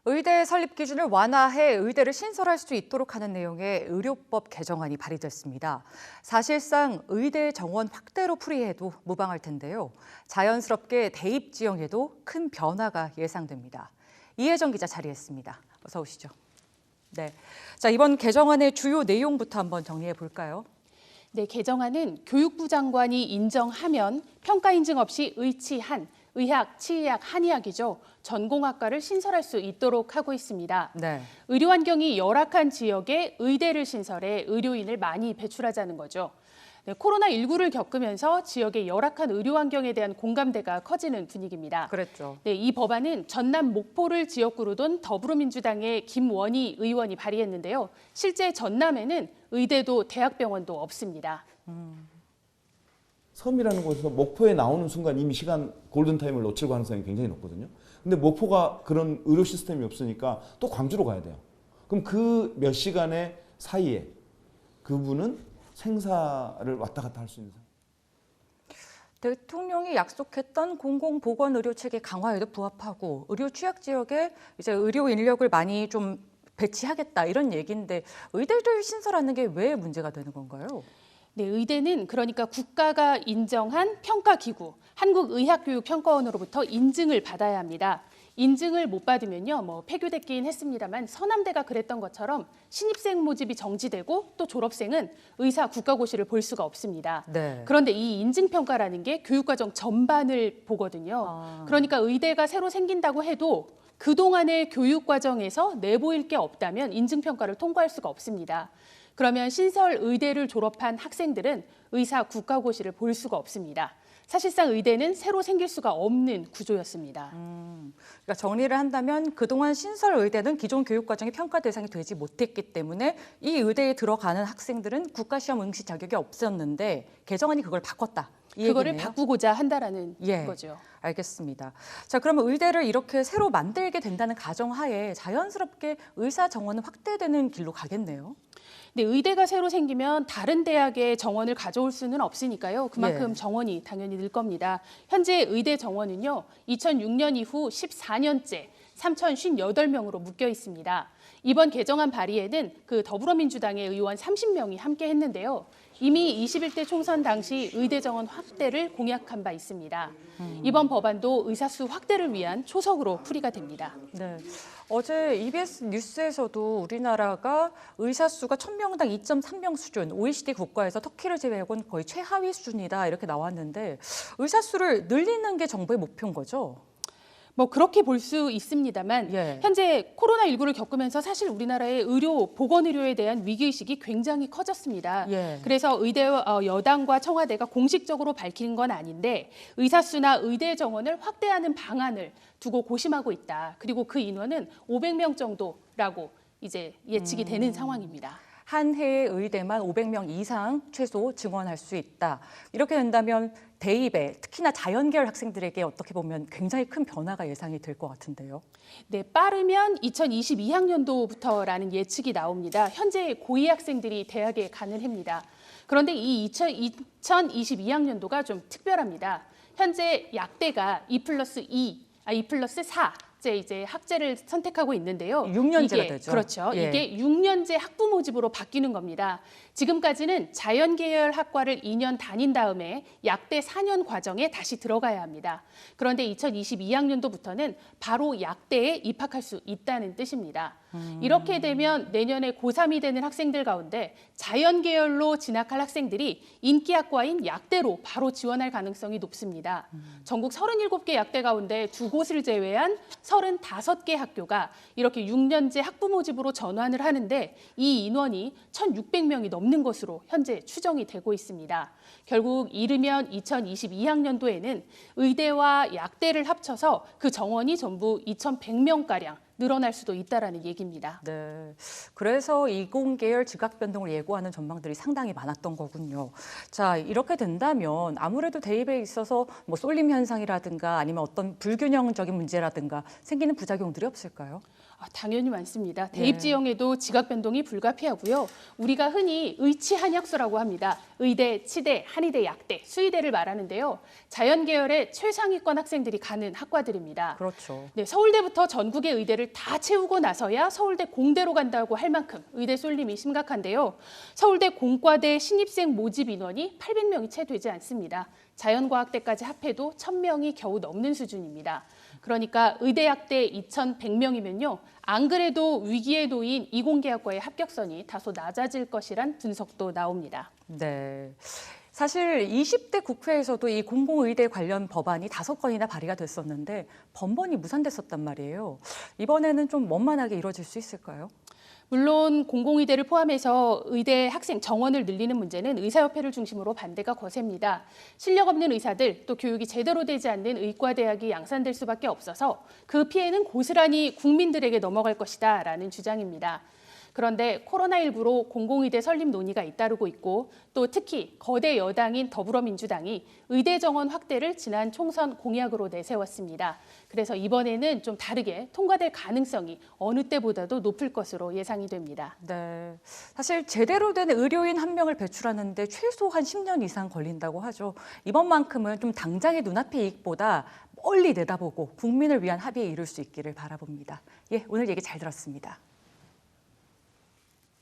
의대 설립 기준을 완화해 의대를 신설할 수 있도록 하는 내용의 의료법 개정안이 발의됐습니다. 사실상 의대 정원 확대로 풀이해도 무방할 텐데요. 자연스럽게 대입 지형에도 큰 변화가 예상됩니다. 이혜정 기자 자리했습니다. 어서 오시죠. 네, 자 이번 개정안의 주요 내용부터 한번 정리해 볼까요? 네, 개정안은 교육부 장관이 인정하면 평가 인증 없이 의치한 의학, 치의학, 한의학이죠. 전공학과를 신설할 수 있도록 하고 있습니다. 네. 의료 환경이 열악한 지역에 의대를 신설해 의료인을 많이 배출하자는 거죠. 네, 코로나19를 겪으면서 지역의 열악한 의료 환경에 대한 공감대가 커지는 분위기입니다. 그랬죠. 네, 이 법안은 전남 목포를 지역구로 둔 더불어민주당의 김원희 의원이 발의했는데요. 실제 전남에는 의대도 대학병원도 없습니다. 섬이라는 곳에서 목포에 나오는 순간 이미 시간 골든타임을 놓칠 가능성이 굉장히 높거든요. 근데 목포가 그런 의료 시스템이 없으니까 또 광주로 가야 돼요. 그럼 그 몇 시간의 사이에 그분은 생사를 왔다 갔다 할 수 있는 상황. 대통령이 약속했던 공공보건의료 체계 강화에도 부합하고 의료 취약 지역에 이제 의료 인력을 많이 좀 배치하겠다 이런 얘기인데 의대를 신설하는 게 왜 문제가 되는 건가요? 네, 의대는 그러니까 국가가 인정한 평가기구, 한국의학교육평가원으로부터 인증을 받아야 합니다. 인증을 못 받으면요, 폐교됐긴 했습니다만 서남대가 그랬던 것처럼 신입생 모집이 정지되고 또 졸업생은 의사 국가고시를 볼 수가 없습니다. 네. 그런데 이 인증평가라는 게 교육과정 전반을 보거든요. 그러니까 의대가 새로 생긴다고 해도 그동안의 교육과정에서 내보일 게 없다면 인증평가를 통과할 수가 없습니다. 그러면 신설 의대를 졸업한 학생들은 의사 국가고시를 볼 수가 없습니다. 사실상 의대는 새로 생길 수가 없는 구조였습니다. 그러니까 정리를 한다면 그동안 신설 의대는 기존 교육과정의 평가 대상이 되지 못했기 때문에 이 의대에 들어가는 학생들은 국가시험 응시 자격이 없었는데 개정안이 그걸 바꿨다. 이 그거를 얘기네요. 바꾸고자 한다라는 예. 거죠. 알겠습니다. 자, 그러면 의대를 이렇게 새로 만들게 된다는 가정하에 자연스럽게 의사 정원은 확대되는 길로 가겠네요. 근데 의대가 새로 생기면 다른 대학의 정원을 가져올 수는 없으니까요. 그만큼 예. 정원이 당연히 늘 겁니다. 현재 의대 정원은요. 2006년 이후 14년째 3,058명으로 묶여 있습니다. 이번 개정안 발의에는 그 더불어민주당의 의원 30명이 함께 했는데요. 이미 21대 총선 당시 의대 정원 확대를 공약한 바 있습니다. 이번 법안도 의사수 확대를 위한 초석으로 풀이가 됩니다. 네. 어제 EBS 뉴스에서도 우리나라가 의사 수가 1,000명당 2.3명 수준, OECD 국가에서 터키를 제외하고는 거의 최하위 수준이다 이렇게 나왔는데 의사 수를 늘리는 게 정부의 목표인 거죠? 그렇게 볼 수 있습니다만 예. 현재 코로나19를 겪으면서 사실 우리나라의 보건의료에 대한 위기의식이 굉장히 커졌습니다. 예. 그래서 여당과 청와대가 공식적으로 밝히는 건 아닌데 의사수나 의대 정원을 확대하는 방안을 두고 고심하고 있다. 그리고 그 인원은 500명 정도라고 이제 예측이 되는 상황입니다. 한 해의 의대만 500명 이상 최소 증원할 수 있다. 이렇게 된다면 대입에 특히나 자연계열 학생들에게 어떻게 보면 굉장히 큰 변화가 예상이 될 것 같은데요. 네, 빠르면 2022학년도부터라는 예측이 나옵니다. 현재 고2 학생들이 대학에 가는 해입니다. 그런데 이 2022학년도가 좀 특별합니다. 현재 약대가 2+4 이제 학제를 선택하고 있는데요. 6년제가 되죠. 그렇죠. 예. 이게 6년제 학부 모집으로 바뀌는 겁니다. 지금까지는 자연계열 학과를 2년 다닌 다음에 약대 4년 과정에 다시 들어가야 합니다. 그런데 2022학년도부터는 바로 약대에 입학할 수 있다는 뜻입니다. 이렇게 되면 내년에 고3이 되는 학생들 가운데 자연계열로 진학할 학생들이 인기학과인 약대로 바로 지원할 가능성이 높습니다. 전국 37개 약대 가운데 2곳을 제외한 35개 학교가 이렇게 6년제 학부 모집으로 전환을 하는데 이 인원이 1,600명이 넘는 것으로 현재 추정이 되고 있습니다. 결국 이르면 2022학년도에는 의대와 약대를 합쳐서 그 정원이 전부 2,100명가량 늘어날 수도 있다라는 얘기입니다. 네, 그래서 이공계열 지각 변동을 예고하는 전망들이 상당히 많았던 거군요. 자, 이렇게 된다면 아무래도 대입에 있어서 쏠림 현상이라든가 아니면 어떤 불균형적인 문제라든가 생기는 부작용들이 없을까요? 당연히 많습니다. 대입 지형에도 지각 변동이 불가피하고요. 우리가 흔히 의치한약수라고 합니다. 의대, 치대, 한의대, 약대, 수의대를 말하는데요. 자연계열의 최상위권 학생들이 가는 학과들입니다. 그렇죠. 네, 서울대부터 전국의 의대를 의대를 다 채우고 나서야 서울대 공대로 간다고 할 만큼 의대 쏠림이 심각한데요. 서울대 공과대 신입생 모집 인원이 800명이 채 되지 않습니다. 자연과학대까지 합해도 1000명이 겨우 넘는 수준입니다. 그러니까 의대학대 2100명이면요. 안 그래도 위기에 놓인 이공계학과의 합격선이 다소 낮아질 것이란 분석도 나옵니다. 네. 사실 20대 국회에서도 이 공공의대 관련 법안이 5건이나 발의가 됐었는데 번번이 무산됐었단 말이에요. 이번에는 좀 원만하게 이루어질 수 있을까요? 물론 공공의대를 포함해서 의대 학생 정원을 늘리는 문제는 의사협회를 중심으로 반대가 거셉니다. 실력 없는 의사들, 또 교육이 제대로 되지 않는 의과대학이 양산될 수밖에 없어서 그 피해는 고스란히 국민들에게 넘어갈 것이다라는 주장입니다. 그런데 코로나19로 공공의대 설립 논의가 잇따르고 있고 또 특히 거대 여당인 더불어민주당이 의대 정원 확대를 지난 총선 공약으로 내세웠습니다. 그래서 이번에는 좀 다르게 통과될 가능성이 어느 때보다도 높을 것으로 예상이 됩니다. 네. 사실 제대로 된 의료인 한 명을 배출하는데 최소 한 10년 이상 걸린다고 하죠. 이번만큼은 좀 당장의 눈앞의 이익보다 멀리 내다보고 국민을 위한 합의에 이룰 수 있기를 바라봅니다. 예, 오늘 얘기 잘 들었습니다.